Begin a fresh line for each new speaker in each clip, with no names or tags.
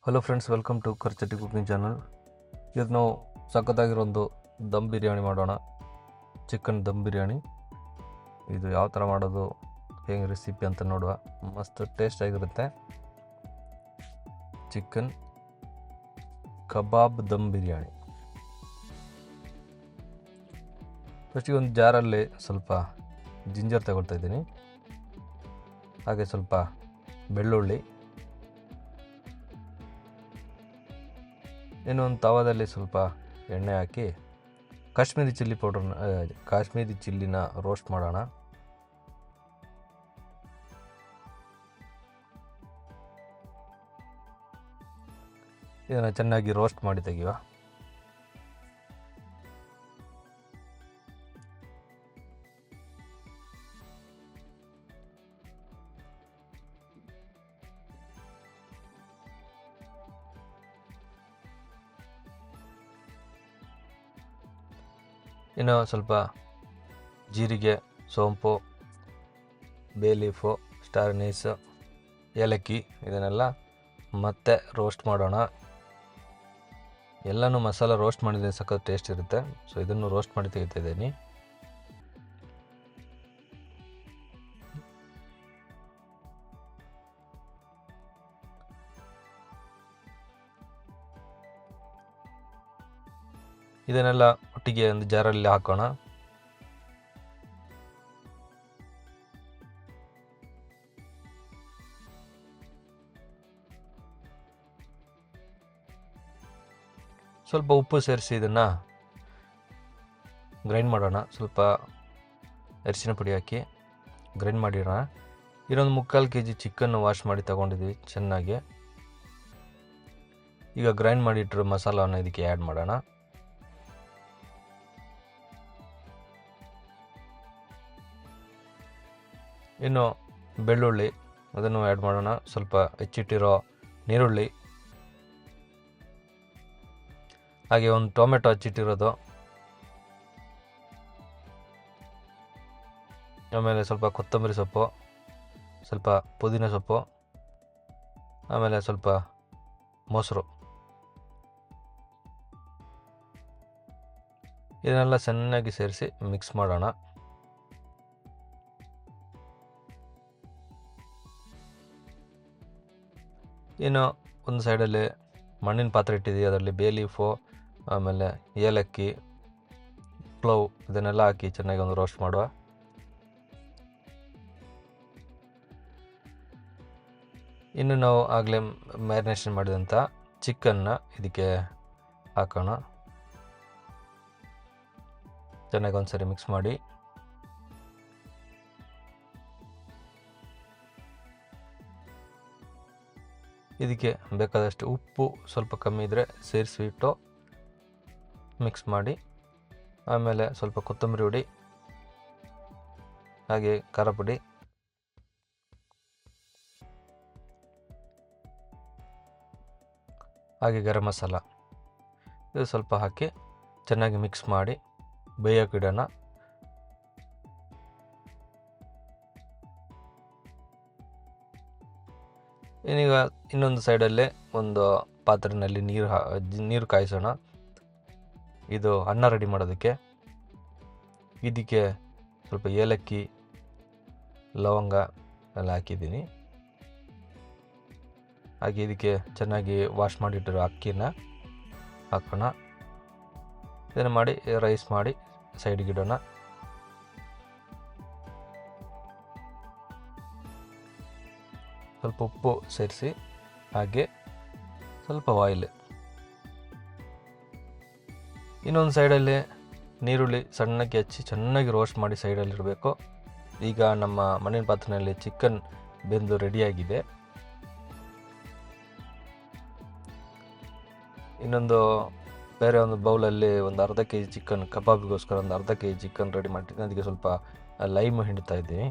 Hello friends, welcome to Karchati cooking channel. ಇದು ನಾವು ಸಖತ್ತಾಗಿರೋ ಒಂದು ದಮ್ ಬಿರಿಯಾನಿ ಮಾಡೋಣ. ಚಿಕನ್ ದಮ್ ಬಿರಿಯಾನಿ. ಇದು ಯಾವ ಥರ ಮಾಡೋದು, ಹೇಗೆ ರೆಸಿಪಿ ಅಂತ ನೋಡುವ. ಮಸ್ತ್ ಟೇಸ್ಟ್ ಆಗಿರುತ್ತೆ. ಚಿಕನ್ ಕಬಾಬ್ ದಮ್ ಬಿರಿಯಾನಿ. ಫಸ್ಟಿಗೆ ಒಂದು ಜಾರಲ್ಲಿ ಸ್ವಲ್ಪ ಜಿಂಜರ್ ತಗೊಳ್ತಾ ಇದ್ದೀನಿ, ಹಾಗೆ ಸ್ವಲ್ಪ ಬೆಳ್ಳುಳ್ಳಿ. ಇನ್ನೊಂದು ತವಾದಲ್ಲಿ ಸ್ವಲ್ಪ ಎಣ್ಣೆ ಹಾಕಿ ಕಾಶ್ಮೀರಿ ಚಿಲ್ಲಿನ ರೋಸ್ಟ್ ಮಾಡೋಣ. ಇದನ್ನು ಚೆನ್ನಾಗಿ ರೋಸ್ಟ್ ಮಾಡಿ ತೆಗೆಯುವ. ಇನ್ನು ಸ್ವಲ್ಪ ಜೀರಿಗೆ, ಸೋಂಪು, ಬೇ ಲೀಫು, ಸ್ಟಾರ್ ಅನೀಸ್, ಏಲಕ್ಕಿ ಇದನ್ನೆಲ್ಲ ಮತ್ತೆ ರೋಸ್ಟ್ ಮಾಡೋಣ. ಎಲ್ಲನೂ ಮಸಾಲ ರೋಸ್ಟ್ ಮಾಡಿದರೆ ಸಖತ್ ಟೇಸ್ಟ್ ಇರುತ್ತೆ. ಸೊ ಇದನ್ನು ರೋಸ್ಟ್ ಮಾಡಿ ತೆಗಿತಾ ಇದ್ದೀನಿ. ಇದನ್ನೆಲ್ಲ ಒಟ್ಟಿಗೆ ಒಂದು ಜಾರಲ್ಲಿ ಹಾಕೋಣ. ಸ್ವಲ್ಪ ಉಪ್ಪು ಸೇರಿಸಿ ಇದನ್ನು ಗ್ರೈಂಡ್ ಮಾಡೋಣ. ಸ್ವಲ್ಪ ಅರಿಶಿನ ಪುಡಿ ಹಾಕಿ ಗ್ರೈಂಡ್ ಮಾಡಿಡೋಣ. ಇನ್ನೊಂದು 3/4 kg ಚಿಕನ್ನು ವಾಶ್ ಮಾಡಿ ತಗೊಂಡಿದ್ವಿ ಚೆನ್ನಾಗಿ. ಈಗ ಗ್ರೈಂಡ್ ಮಾಡಿಟ್ಟಿರೋ ಮಸಾಲವನ್ನು ಇದಕ್ಕೆ ಆ್ಯಡ್ ಮಾಡೋಣ. ಇನ್ನು ಬೆಳ್ಳುಳ್ಳಿ ಅದನ್ನು ಆ್ಯಡ್ ಮಾಡೋಣ. ಸ್ವಲ್ಪ ಹೆಚ್ಚಿಟ್ಟಿರೋ ನೀರುಳ್ಳಿ, ಹಾಗೆ ಒಂದು ಟೊಮೆಟೊ ಹಚ್ಚಿಟ್ಟಿರೋದು, ಆಮೇಲೆ ಸ್ವಲ್ಪ ಕೊತ್ತಂಬರಿ ಸೊಪ್ಪು, ಸ್ವಲ್ಪ ಪುದೀನ ಸೊಪ್ಪು, ಆಮೇಲೆ ಸ್ವಲ್ಪ ಮೊಸರು. ಇದನ್ನೆಲ್ಲ ಚೆನ್ನಾಗಿ ಸೇರಿಸಿ ಮಿಕ್ಸ್ ಮಾಡೋಣ. ಇನ್ನು ಒಂದು ಸೈಡಲ್ಲಿ ಮಣ್ಣಿನ ಪಾತ್ರೆ ಇಟ್ಟಿದ್ದೀವಿ. ಅದರಲ್ಲಿ ಬೇ ಲೀಫು, ಆಮೇಲೆ ಏಲಕ್ಕಿ, ಕ್ಲೋವ್ ಇದನ್ನೆಲ್ಲ ಹಾಕಿ ಚೆನ್ನಾಗಿ ಒಂದು ರೋಸ್ಟ್ ಮಾಡುವ. ಇನ್ನು ನಾವು ಆಗಲೇ ಮ್ಯಾರಿನೇಷನ್ ಮಾಡಿದಂಥ ಚಿಕನ್ನ ಇದಕ್ಕೆ ಹಾಕೋಣ. ಚೆನ್ನಾಗಿ ಒಂದು ಸರಿ ಮಿಕ್ಸ್ ಮಾಡಿ ಇದಕ್ಕೆ ಬೇಕಾದಷ್ಟು ಉಪ್ಪು ಸ್ವಲ್ಪ ಕಮ್ಮಿ ಇದ್ದರೆ ಸೇರಿಸಿಬಿಟ್ಟು ಮಿಕ್ಸ್ ಮಾಡಿ, ಆಮೇಲೆ ಸ್ವಲ್ಪ ಕೊತ್ತಂಬರಿ ಹುಡಿ, ಹಾಗೆ ಖಾರ ಪುಡಿ, ಹಾಗೆ ಗರಂ ಮಸಾಲ ಇದು ಸ್ವಲ್ಪ ಹಾಕಿ ಚೆನ್ನಾಗಿ ಮಿಕ್ಸ್ ಮಾಡಿ ಬೇಯೋಕ್ಕಿಡೋಣ. ಇನ್ನೀಗ ಇನ್ನೊಂದು ಸೈಡಲ್ಲೇ ಒಂದು ಪಾತ್ರೆಯಲ್ಲಿ ನೀರು ಕಾಯಿಸೋಣ. ಇದು ಅನ್ನ ರೆಡಿ ಮಾಡೋದಕ್ಕೆ. ಇದಕ್ಕೆ ಸ್ವಲ್ಪ ಏಲಕ್ಕಿ, ಲವಂಗ ಎಲ್ಲ ಹಾಕಿದ್ದೀನಿ. ಹಾಗೆ ಇದಕ್ಕೆ ಚೆನ್ನಾಗಿ ವಾಶ್ ಮಾಡಿಟ್ಟಿರೋ ಅಕ್ಕಿನ ಹಾಕೋಣ. ಇದನ್ನು ಮಾಡಿ ರೈಸ್ ಮಾಡಿ ಸೈಡ್ಗೆ ಇಡೋಣ. ಸ್ವಲ್ಪ ಉಪ್ಪು ಸೇರಿಸಿ, ಹಾಗೆ ಸ್ವಲ್ಪ ಆಯಿಲ್. ಇನ್ನೊಂದು ಸೈಡಲ್ಲಿ ನೀರುಳ್ಳಿ ಸಣ್ಣಕ್ಕೆ ಹಚ್ಚಿ ಚೆನ್ನಾಗಿ ರೋಸ್ಟ್ ಮಾಡಿ ಸೈಡಲ್ಲಿರಬೇಕು. ಈಗ ನಮ್ಮ ಮಣ್ಣಿನ ಪಾತ್ರೆಯಲ್ಲಿ ಚಿಕನ್ ಬೆಂದು ರೆಡಿಯಾಗಿದೆ. ಇನ್ನೊಂದು ಬೇರೆ ಒಂದು ಬೌಲಲ್ಲಿ ಒಂದು ಅರ್ಧ kg ಚಿಕನ್ ಕಬಾಬಿಗೋಸ್ಕರ ಒಂದು ಅರ್ಧ kg ಚಿಕನ್ ರೆಡಿ ಮಾಡಿದ್ದೀನಿ. ಅದಕ್ಕೆ ಸ್ವಲ್ಪ ಲೈಮ್ ಹಿಂಡ್ತಾ ಇದ್ದೀನಿ.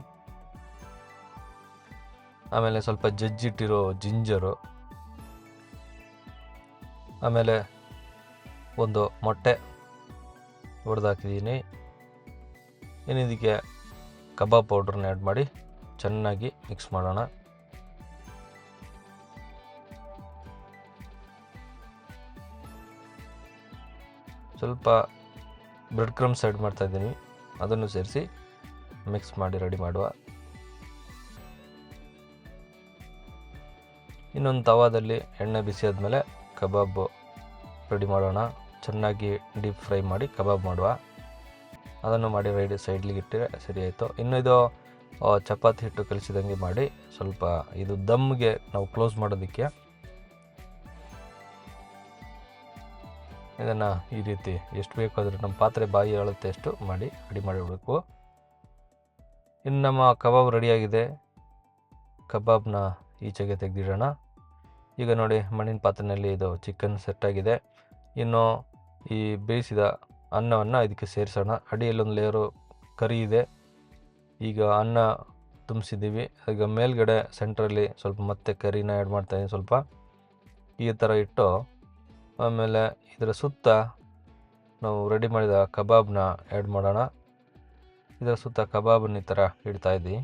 ಆಮೇಲೆ ಸ್ವಲ್ಪ ಜಜ್ಜಿಟ್ಟಿರೋ ಜಿಂಜರು, ಆಮೇಲೆ ಒಂದು ಮೊಟ್ಟೆ ಹೊಡೆದು ಹಾಕಿದ್ದೀನಿ. ಇನ್ನು ಇದಕ್ಕೆ ಕಬಾಬ್ ಪೌಡ್ರನ್ನ ಆ್ಯಡ್ ಮಾಡಿ ಚೆನ್ನಾಗಿ ಮಿಕ್ಸ್ ಮಾಡೋಣ. ಸ್ವಲ್ಪ ಬ್ರೆಡ್ ಕ್ರಮ್ಸ್ ಆ್ಯಡ್ ಮಾಡ್ತಾಯಿದ್ದೀನಿ, ಅದನ್ನು ಸೇರಿಸಿ ಮಿಕ್ಸ್ ಮಾಡಿ ರೆಡಿ ಮಾಡುವ. ಇನ್ನೊಂದು ತವಾದಲ್ಲಿ ಎಣ್ಣೆ ಬಿಸಿ ಆದಮೇಲೆ ಕಬಾಬ್ ರೆಡಿ ಮಾಡೋಣ. ಚೆನ್ನಾಗಿ ಡೀಪ್ ಫ್ರೈ ಮಾಡಿ ಕಬಾಬ್ ಮಾಡುವ. ಅದನ್ನು ಮಾಡಿ ರೆಡಿ ಸೈಡ್ಲಿಗೆ ಇಟ್ಟರೆ ಸರಿ ಆಯಿತು. ಇನ್ನು ಇದು ಚಪಾತಿ ಹಿಟ್ಟು ಕಲಿಸಿದಂಗೆ ಮಾಡಿ ಸ್ವಲ್ಪ ಇದು ದಮ್ಗೆ ನಾವು ಕ್ಲೋಸ್ ಮಾಡೋದಕ್ಕೆ ಇದನ್ನು ಈ ರೀತಿ ಎಷ್ಟು ಬೇಕಾದರೂ ನಮ್ಮ ಪಾತ್ರೆ ಬಾಯಿ ಹೇಳುತ್ತೆ ಅಷ್ಟು ಮಾಡಿ ರೆಡಿ ಮಾಡಿಡಬೇಕು. ಇನ್ನು ನಮ್ಮ ಕಬಾಬ್ ರೆಡಿಯಾಗಿದೆ. ಕಬಾಬ್ನ ಈಚೆಗೆ ತೆಗೆದಿಡೋಣ. ಈಗ ನೋಡಿ ಮಣ್ಣಿನ ಪಾತ್ರೆಯಲ್ಲಿ ಇದು ಚಿಕನ್ ಸೆಟ್ಟಾಗಿದೆ. ಇನ್ನು ಈ ಬೇಯಿಸಿದ ಅನ್ನವನ್ನು ಇದಕ್ಕೆ ಸೇರಿಸೋಣ. ಅಡಿಯಲ್ಲೊಂದು ಲೇಯರು ಕರಿ ಇದೆ. ಈಗ ಅನ್ನ ತುಂಬಿಸಿದ್ದೀವಿ. ಈಗ ಮೇಲ್ಗಡೆ ಸೆಂಟ್ರಲ್ಲಿ ಸ್ವಲ್ಪ ಮತ್ತೆ ಕರಿನ ಆ್ಯಡ್ ಮಾಡ್ತಾಯಿದ್ದೀನಿ ಸ್ವಲ್ಪ. ಈ ಥರ ಇಟ್ಟು ಆಮೇಲೆ ಇದರ ಸುತ್ತ ನಾವು ರೆಡಿ ಮಾಡಿದ ಕಬಾಬ್ನ ಆ್ಯಡ್ ಮಾಡೋಣ. ಇದರ ಸುತ್ತ ಕಬಾಬನ್ನು ಈ ಥರ ಇಡ್ತಾಯಿದ್ದೀವಿ.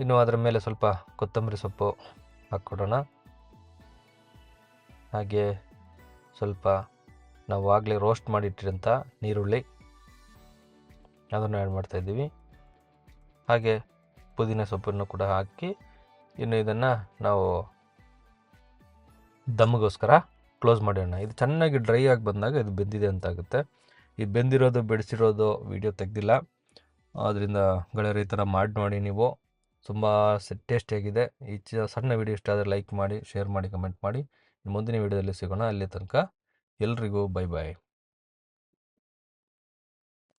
ಇನ್ನು ಅದರ ಮೇಲೆ ಸ್ವಲ್ಪ ಕೊತ್ತಂಬರಿ ಸೊಪ್ಪು ಹಾಕ್ಕೊಡೋಣ. ಹಾಗೆ ಸ್ವಲ್ಪ ನಾವು ಆಗಲೇ ರೋಸ್ಟ್ ಮಾಡಿಟ್ಟಿರೋಂಥ ನೀರುಳ್ಳಿ ಅದನ್ನು ಆ್ಯಡ್ ಮಾಡ್ತಾಯಿದ್ದೀವಿ. ಹಾಗೆ ಪುದೀನ ಸೊಪ್ಪನ್ನು ಕೂಡ ಹಾಕಿ ಇನ್ನು ಇದನ್ನು ನಾವು ದಮ್ಗೋಸ್ಕರ ಕ್ಲೋಸ್ ಮಾಡೋಣ. ಇದು ಚೆನ್ನಾಗಿ ಡ್ರೈ ಆಗಿ ಬಂದಾಗ ಇದು ಬೆಂದಿದೆ ಅಂತ ಆಗುತ್ತೆ. ಈ ಬೆಂದಿರೋದು ಬೆಳೆಸಿರೋದು ವೀಡಿಯೋ ತೆಗೆದಿಲ್ಲ, ಆದ್ದರಿಂದ ಗೆಳೆಯರು ಈ ಥರ ಮಾಡಿ ನೋಡಿ ನೀವು. ತುಂಬ ಟೇಸ್ಟಿಯಾಗಿದೆ. ಈ ಸಣ್ಣ ವಿಡಿಯೋ ಇಷ್ಟ ಆದರೆ ಲೈಕ್ ಮಾಡಿ, ಶೇರ್ ಮಾಡಿ, ಕಮೆಂಟ್ ಮಾಡಿ. ಮುಂದಿನ ವಿಡಿಯೋದಲ್ಲಿ ಸಿಗೋಣ. ಅಲ್ಲಿ ತನಕ ಎಲ್ರಿಗೂ ಬೈ ಬಾಯ್.